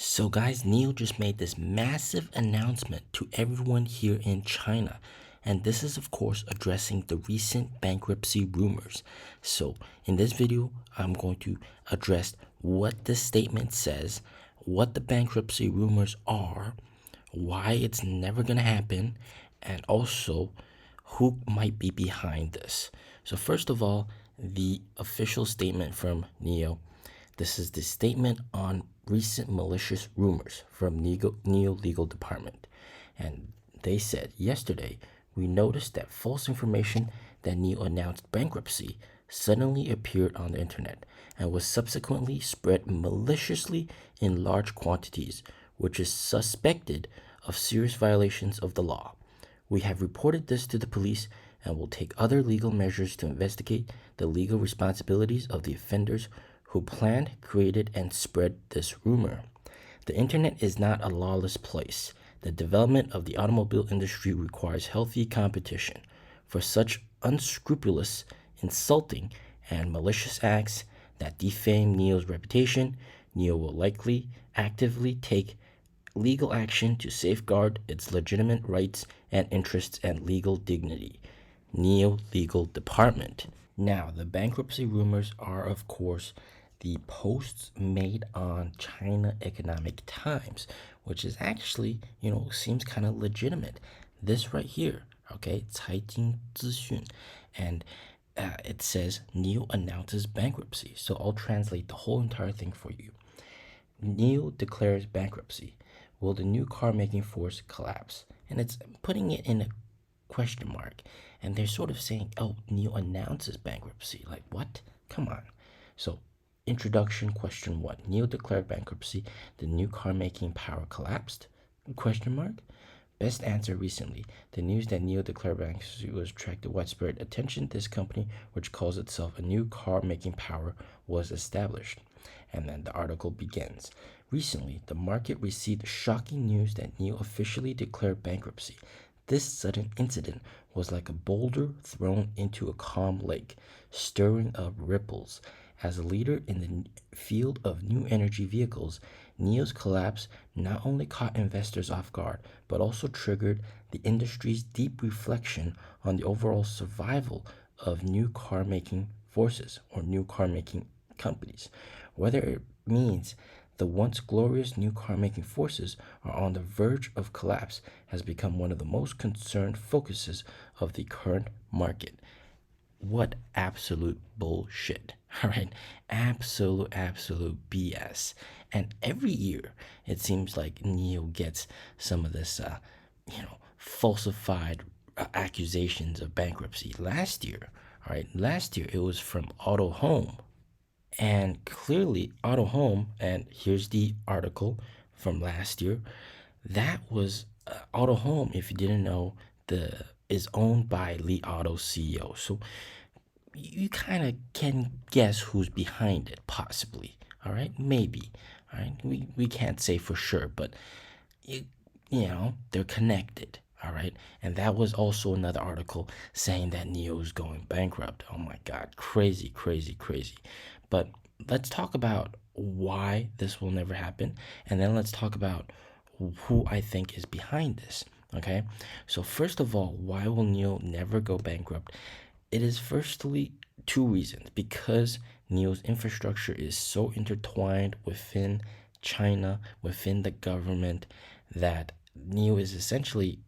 So, guys, Neil just made this massive announcement to everyone here in China. And this is, of course, addressing the recent bankruptcy rumors. So, in this video, I'm going to address what this statement says, what the bankruptcy rumors are, why it's never going to happen, and also who might be behind this. So, first of all, the official statement from Neo. This is the statement on recent malicious rumors from Neo Legal Department. And they said, yesterday, we noticed that false information that Neo announced bankruptcy suddenly appeared on the internet and was subsequently spread maliciously in large quantities, which is suspected of serious violations of the law. We have reported this to the police and will take other legal measures to investigate the legal responsibilities of the offenders who planned, created, and spread this rumor. The internet is not a lawless place. The development of the automobile industry requires healthy competition. For such unscrupulous, insulting, and malicious acts that defame Neo's reputation, Neo will likely actively take legal action to safeguard its legitimate rights and interests and legal dignity. Neo Legal Department. Now, the bankruptcy rumors are, of course, the posts made on China Economic Times, which is actually, seems kind of legitimate. This right here, okay, 财经资讯, and it says Neo announces bankruptcy. So I'll translate the whole entire thing for you. Neo declares bankruptcy. Will the new car-making force collapse? And it's putting it in a question mark. And they're sort of saying, oh, Neo announces bankruptcy. Like, what? Come on. So, introduction, question 1. Neo declared bankruptcy. The new car-making power collapsed? Question mark. Best answer recently. The news that Neo declared bankruptcy was attracted widespread attention. This company, which calls itself a new car-making power, was established. And then the article begins. Recently, the market received shocking news that Neo officially declared bankruptcy. This sudden incident was like a boulder thrown into a calm lake, stirring up ripples. As a leader in the field of new energy vehicles, Neo's collapse not only caught investors off guard, but also triggered the industry's deep reflection on the overall survival of new car-making forces or new car-making companies. Whether it means the once glorious new car-making forces are on the verge of collapse has become one of the most concerned focuses of the current market. What absolute bullshit, all right? Absolute BS. And every year, it seems like Neo gets some of this, falsified accusations of bankruptcy. Last year, it was from Auto Home. And clearly, Auto Home, and here's the article from last year, that was Auto Home, if you didn't know, is owned by Li Auto's CEO. So you kind of can guess who's behind it, possibly. All right, maybe. All right, we can't say for sure, but they're connected. All right, and that was also another article saying that Neo is going bankrupt. Oh my God, crazy. But let's talk about why this will never happen, and then let's talk about who I think is behind this. Okay, so first of all, why will Neo never go bankrupt? It is firstly two reasons. Because Neo's infrastructure is so intertwined within China, within the government, that Neo is essentially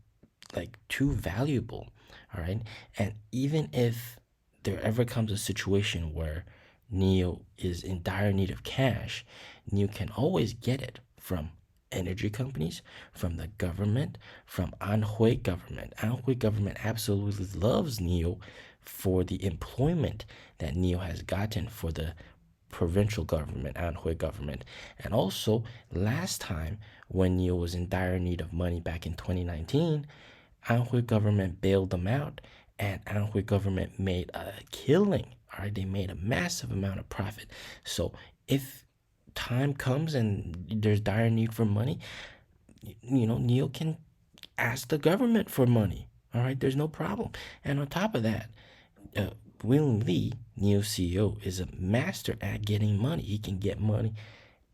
like too valuable. All right, and even if there ever comes a situation where Neo is in dire need of cash, Neo can always get it from energy companies, from the government, from Anhui government. Anhui government absolutely loves Neo for the employment that Neo has gotten for the provincial government, Anhui government. And also, last time when Neo was in dire need of money back in 2019, Anhui government bailed them out, and Anhui government made a killing. All right, they made a massive amount of profit. So if time comes and there's dire need for money, Neo can ask the government for money. All right, there's no problem. And on top of that, William Li, Neo CEO, is a master at getting money. He can get money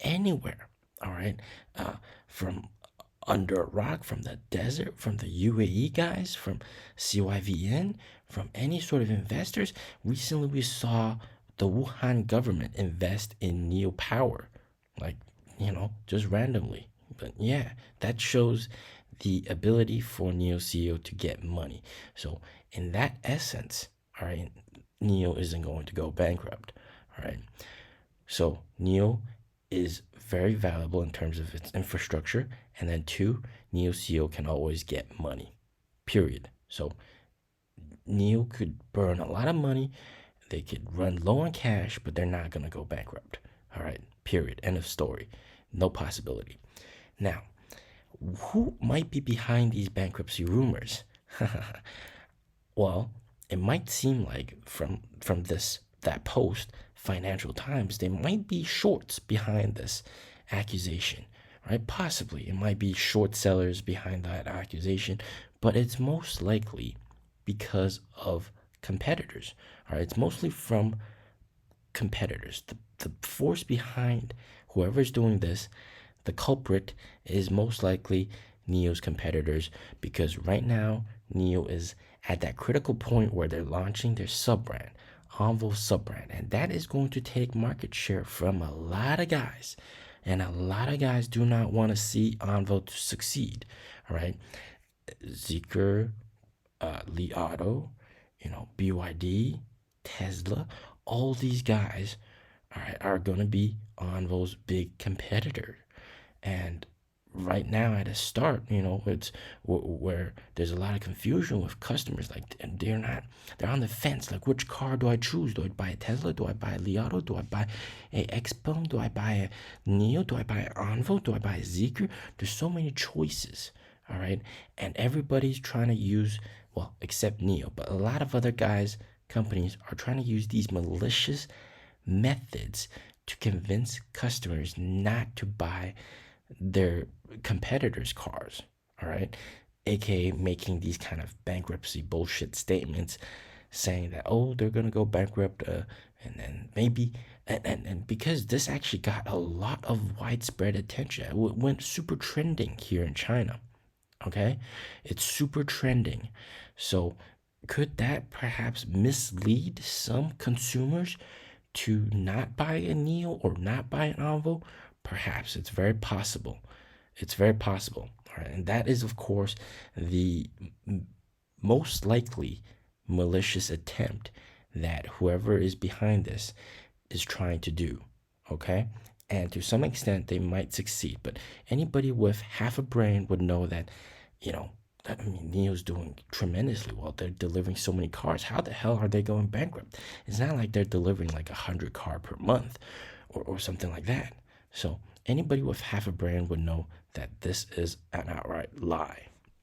anywhere. all right, from under a rock, from the desert, from the UAE guys, from CYVN, from any sort of investors. Recently, we saw the Wuhan government invest in Neo Power, like, just randomly. But yeah, that shows the ability for Neo CEO to get money. So, in that essence, all right, Neo isn't going to go bankrupt, all right? So Neo is very valuable in terms of its infrastructure. And then two, Neo CEO can always get money, period. So Neo could burn a lot of money. They could run low on cash, but they're not going to go bankrupt. All right, period. End of story. No possibility. Now, who might be behind these bankruptcy rumors? Well, it might seem like from that post, Financial Times, there might be shorts behind this accusation, right? Possibly it might be short sellers behind that accusation, but it's most likely because of competitors. All right, it's mostly from competitors. The force behind whoever's doing this, the culprit, is most likely Neo's competitors, because right now Neo is at that critical point where they're launching their sub-brand, Envo sub-brand, and that is going to take market share from a lot of guys. And a lot of guys do not want to see Envo to succeed. All right, Zeekr, Li Auto, BYD, Tesla, all these guys, all right, are going to be Envo's big competitor. And right now at a start, it's where there's a lot of confusion with customers. Like, they're on the fence. Like, which car do I choose? Do I buy a Tesla? Do I buy a Li Auto? Do I buy a Xpeng? Do I buy a Neo? Do I buy an Envo? Do I buy a Zeekr? There's so many choices, all right? And everybody's trying to use, well, except Neo, but a lot of other guys, companies are trying to use these malicious methods to convince customers not to buy their competitors' cars, all right? AKA making these kind of bankruptcy bullshit statements saying that, oh, they're gonna go bankrupt, and then maybe, and because this actually got a lot of widespread attention, it went super trending here in China, okay? It's super trending. So could that perhaps mislead some consumers to not buy a Neo or not buy an Envo? Perhaps. It's very possible. It's very possible. All right. And that is, of course, the most likely malicious attempt that whoever is behind this is trying to do. Okay? And to some extent, they might succeed. But anybody with half a brain would know that, Neo's doing tremendously well. They're delivering so many cars. How the hell are they going bankrupt? It's not like they're delivering like 100 cars per month or something like that. So anybody with half a brain would know that this is an outright lie.